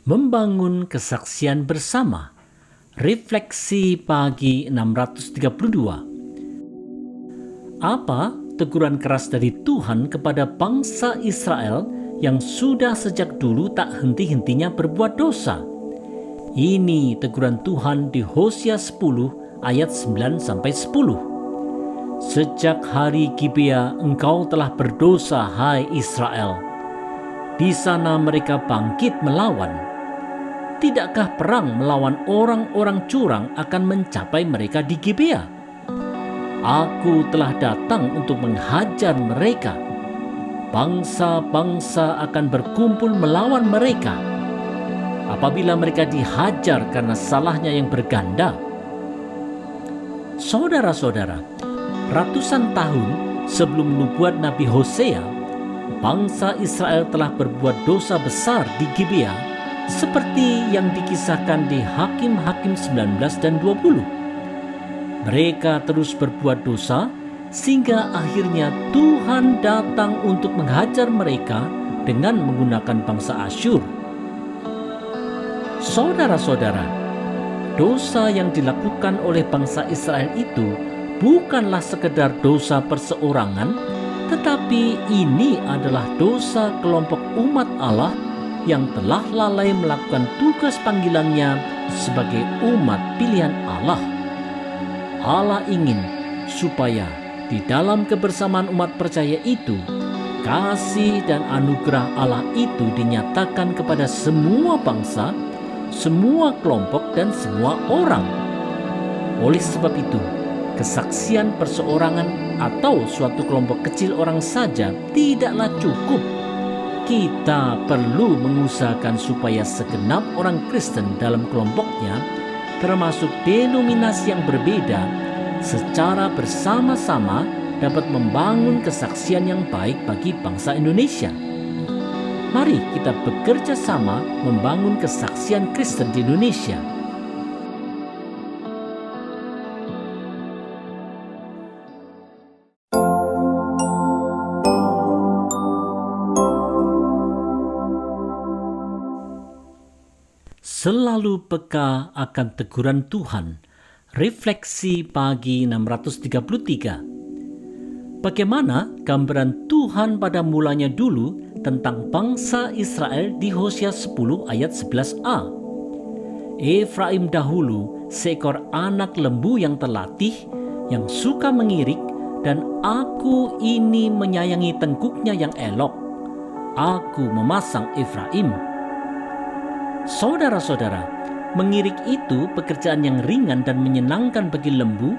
Membangun kesaksian bersama. Refleksi pagi 632. Apa teguran keras dari Tuhan kepada bangsa Israel yang sudah sejak dulu tak henti-hentinya berbuat dosa? Ini teguran Tuhan di Hosea 10 ayat 9-10. Sejak hari Gibea engkau telah berdosa, hai Israel. Di sana mereka bangkit melawan. Tidakkah perang melawan orang-orang curang akan mencapai mereka di Gibea? Aku telah datang untuk menghajar mereka. Bangsa-bangsa akan berkumpul melawan mereka. Apabila mereka dihajar karena salahnya yang berganda. Saudara-saudara, ratusan tahun sebelum nubuat Nabi Hosea, bangsa Israel telah berbuat dosa besar di Gibea, seperti yang dikisahkan di Hakim-Hakim 19 dan 20. Mereka terus berbuat dosa sehingga akhirnya Tuhan datang untuk menghajar mereka dengan menggunakan bangsa Asyur. Saudara-saudara, dosa yang dilakukan oleh bangsa Israel itu bukanlah sekedar dosa perseorangan, tetapi ini adalah dosa kelompok umat Allah yang telah lalai melakukan tugas panggilannya sebagai umat pilihan Allah. Allah ingin supaya di dalam kebersamaan umat percaya itu, kasih dan anugerah Allah itu dinyatakan kepada semua bangsa, semua kelompok dan semua orang. Oleh sebab itu, kesaksian perseorangan atau suatu kelompok kecil orang saja tidaklah cukup. Kita perlu mengusahakan supaya segenap orang Kristen dalam kelompoknya, termasuk denominasi yang berbeda, secara bersama-sama dapat membangun kesaksian yang baik bagi bangsa Indonesia. Mari kita bekerja sama membangun kesaksian Kristen di Indonesia. Selalu peka akan teguran Tuhan. Refleksi pagi 633. Bagaimana gambaran Tuhan pada mulanya dulu tentang bangsa Israel di Hosea 10 ayat 11a. Efraim dahulu seekor anak lembu yang terlatih, yang suka mengirik, dan aku ini menyayangi tengkuknya yang elok. Aku memasang Efraim. Saudara-saudara, mengirik itu pekerjaan yang ringan dan menyenangkan bagi lembu,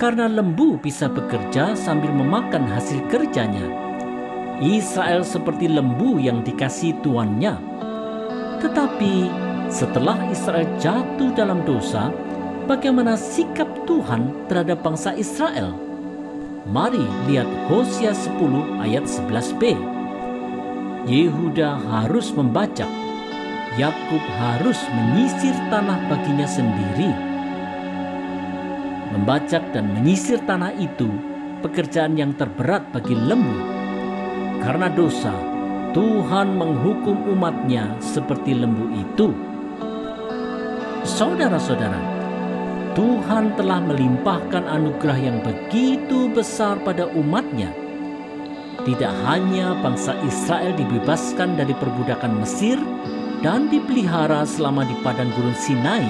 karena lembu bisa bekerja sambil memakan hasil kerjanya. Israel seperti lembu yang dikasihi tuannya. Tetapi setelah Israel jatuh dalam dosa, bagaimana sikap Tuhan terhadap bangsa Israel? Mari lihat Hosea 10 ayat 11b. Yehuda harus membajak, Yakub harus menyisir tanah baginya sendiri. Membajak dan menyisir tanah itu pekerjaan yang terberat bagi lembu. Karena dosa, Tuhan menghukum umatnya seperti lembu itu. Saudara-saudara, Tuhan telah melimpahkan anugerah yang begitu besar pada umatnya. Tidak hanya bangsa Israel dibebaskan dari perbudakan Mesir dan dipelihara selama di padang gurun Sinai,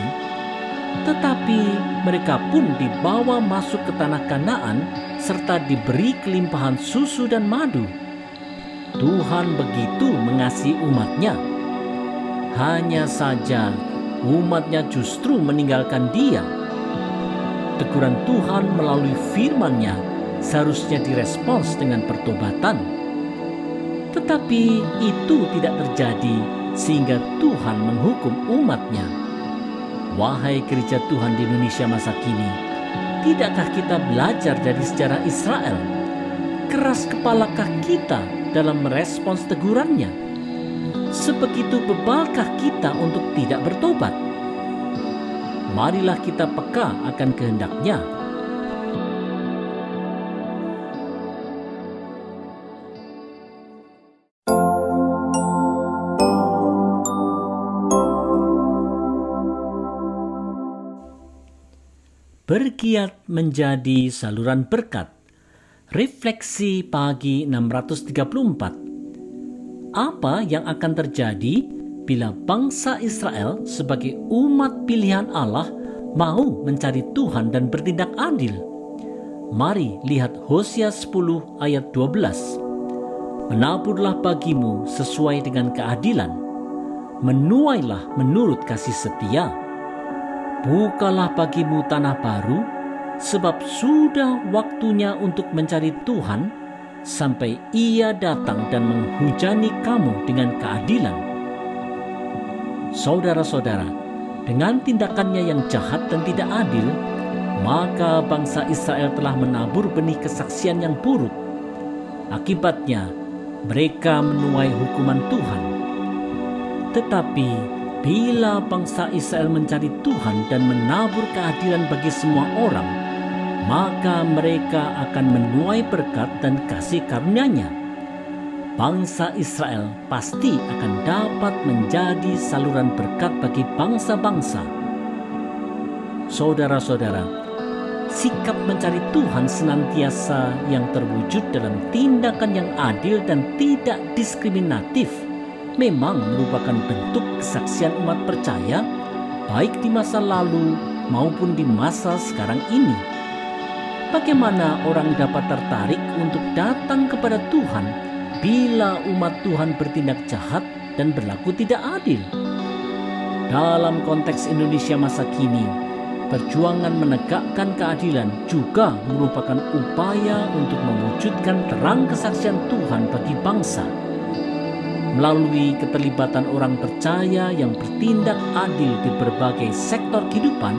tetapi mereka pun dibawa masuk ke tanah Kanaan serta diberi kelimpahan susu dan madu. Tuhan begitu mengasihi umatnya. Hanya saja umatnya justru meninggalkan Dia. Teguran Tuhan melalui firman-Nya seharusnya direspons dengan pertobatan. Tetapi itu tidak terjadi sehingga Tuhan menghukum umatnya. Wahai gereja Tuhan di Indonesia masa kini, tidakkah kita belajar dari sejarah Israel? Keras kepalakah kita dalam merespons tegurannya? Sebegitu bebalkah kita untuk tidak bertobat? Marilah kita peka akan kehendak-Nya. bergiat menjadi saluran berkat. Refleksi pagi 634. Apa yang akan terjadi bila bangsa Israel sebagai umat pilihan Allah mau mencari Tuhan dan bertindak adil? Mari lihat Hosea 10 ayat 12. Menaburlah bagimu sesuai dengan keadilan, menuailah menurut kasih setia. Bukalah bagimu tanah baru, sebab sudah waktunya untuk mencari Tuhan, sampai Ia datang dan menghujani kamu dengan keadilan. Saudara-saudara, dengan tindakannya yang jahat dan tidak adil, maka bangsa Israel telah menabur benih kesaksian yang buruk. Akibatnya, mereka menuai hukuman Tuhan. Tetapi bila bangsa Israel mencari Tuhan dan menabur keadilan bagi semua orang, maka mereka akan menuai berkat dan kasih karunia-Nya. Bangsa Israel pasti akan dapat menjadi saluran berkat bagi bangsa-bangsa. Saudara-saudara, sikap mencari Tuhan senantiasa yang terwujud dalam tindakan yang adil dan tidak diskriminatif memang merupakan bentuk kesaksian umat percaya baik di masa lalu maupun di masa sekarang ini. Bagaimana orang dapat tertarik untuk datang kepada Tuhan bila umat Tuhan bertindak jahat dan berlaku tidak adil? Dalam konteks Indonesia masa kini, perjuangan menegakkan keadilan juga merupakan upaya untuk mewujudkan terang kesaksian Tuhan bagi bangsa. Melalui keterlibatan orang percaya yang bertindak adil di berbagai sektor kehidupan,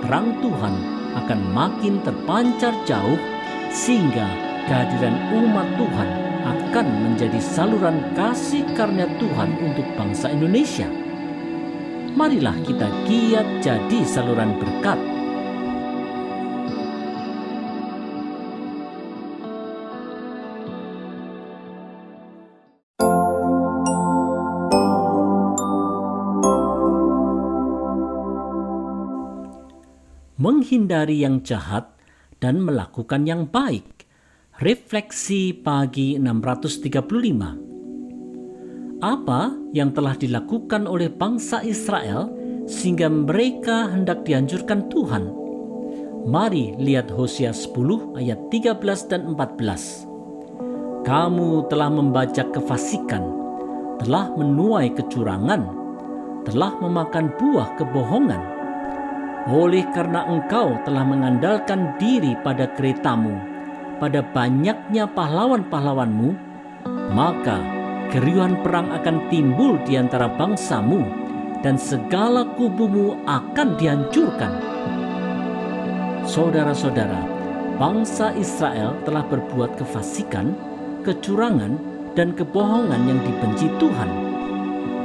terang Tuhan akan makin terpancar jauh sehingga kehadiran umat Tuhan akan menjadi saluran kasih karunia Tuhan untuk bangsa Indonesia. Marilah kita giat jadi saluran berkat. Menghindari yang jahat dan melakukan yang baik. Refleksi pagi 635. Apa yang telah dilakukan oleh bangsa Israel sehingga mereka hendak dihancurkan Tuhan? Mari lihat Hosea 10 ayat 13 dan 14. Kamu telah membajak kefasikan, telah menuai kecurangan, telah memakan buah kebohongan. Oleh karena engkau telah mengandalkan diri pada keretamu, pada banyaknya pahlawan-pahlawanmu, maka keriuhan perang akan timbul di antara bangsamu, dan segala kubumu akan dihancurkan. Saudara-saudara, bangsa Israel telah berbuat kefasikan, kecurangan, dan kebohongan yang dibenci Tuhan.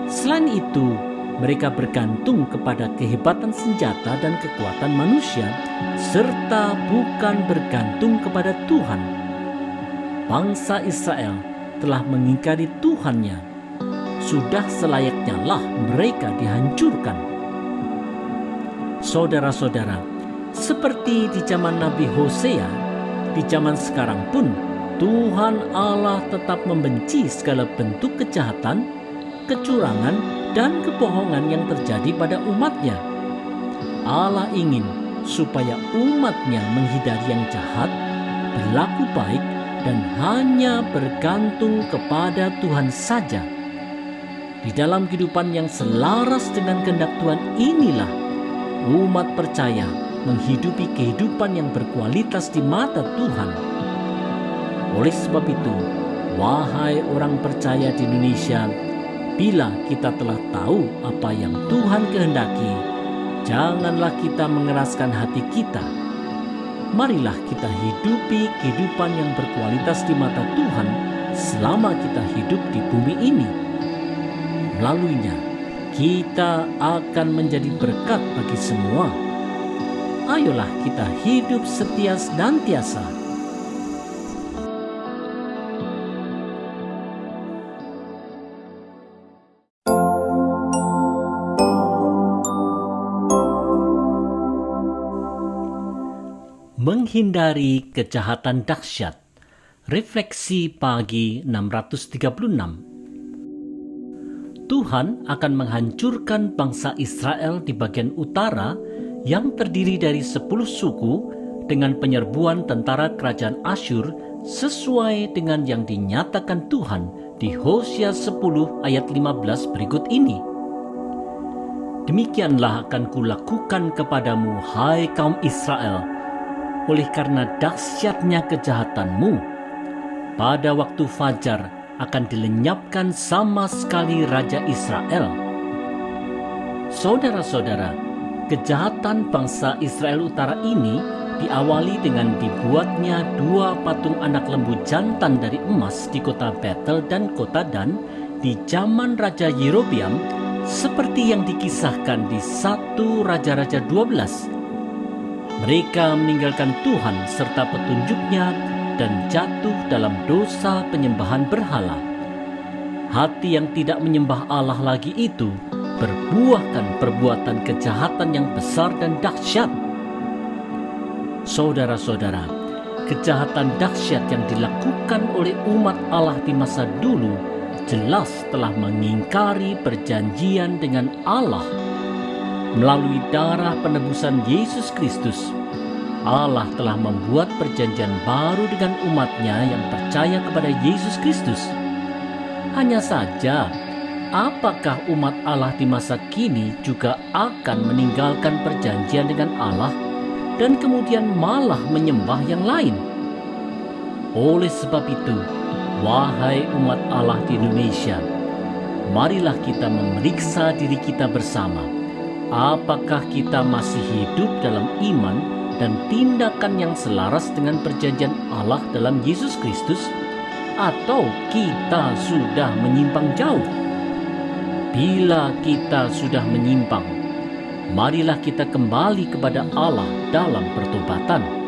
Selain itu, mereka bergantung kepada kehebatan senjata dan kekuatan manusia, serta bukan bergantung kepada Tuhan. Bangsa Israel telah mengingkari Tuhannya. Sudah selayaknya lah mereka dihancurkan. Saudara-saudara, seperti di zaman Nabi Hosea, di zaman sekarang pun Tuhan Allah tetap membenci segala bentuk kejahatan, kecurangan, dan kebohongan yang terjadi pada umatnya. Allah ingin supaya umatnya menghindari yang jahat, berlaku baik, dan hanya bergantung kepada Tuhan saja. Di dalam kehidupan yang selaras dengan kehendak Tuhan inilah umat percaya menghidupi kehidupan yang berkualitas di mata Tuhan. Oleh sebab itu, wahai orang percaya di Indonesia, bila kita telah tahu apa yang Tuhan kehendaki, janganlah kita mengeraskan hati kita. Marilah kita hidupi kehidupan yang berkualitas di mata Tuhan selama kita hidup di bumi ini. Melaluinya, kita akan menjadi berkat bagi semua. Ayolah kita hidup setia senantiasa. Menghindari kejahatan dahsyat. Refleksi pagi 636. Tuhan akan menghancurkan bangsa Israel di bagian utara yang terdiri dari 10 suku dengan penyerbuan tentara kerajaan Asyur sesuai dengan yang dinyatakan Tuhan di Hosea 10 ayat 15 berikut ini. Demikianlah akan kulakukan kepadamu, hai kaum Israel, oleh karena dahsyatnya kejahatanmu. Pada waktu fajar akan dilenyapkan sama sekali Raja Israel. Saudara-saudara, kejahatan bangsa Israel Utara ini diawali dengan dibuatnya 2 patung anak lembu jantan dari emas di kota Betel dan kota Dan di zaman Raja Yerobeam, seperti yang dikisahkan di 1 Raja-Raja 12. Mereka meninggalkan Tuhan serta petunjuknya dan jatuh dalam dosa penyembahan berhala. Hati yang tidak menyembah Allah lagi itu berbuahkan perbuatan kejahatan yang besar dan dahsyat. Saudara-saudara, kejahatan dahsyat yang dilakukan oleh umat Allah di masa dulu jelas telah mengingkari perjanjian dengan Allah. Melalui darah penebusan Yesus Kristus, Allah telah membuat perjanjian baru dengan umatnya yang percaya kepada Yesus Kristus. Hanya saja, apakah umat Allah di masa kini juga akan meninggalkan perjanjian dengan Allah dan kemudian malah menyembah yang lain? Oleh sebab itu, wahai umat Allah di Indonesia, marilah kita memeriksa diri kita bersama. Apakah kita masih hidup dalam iman dan tindakan yang selaras dengan perjanjian Allah dalam Yesus Kristus, atau kita sudah menyimpang jauh? Bila kita sudah menyimpang, marilah kita kembali kepada Allah dalam pertobatan.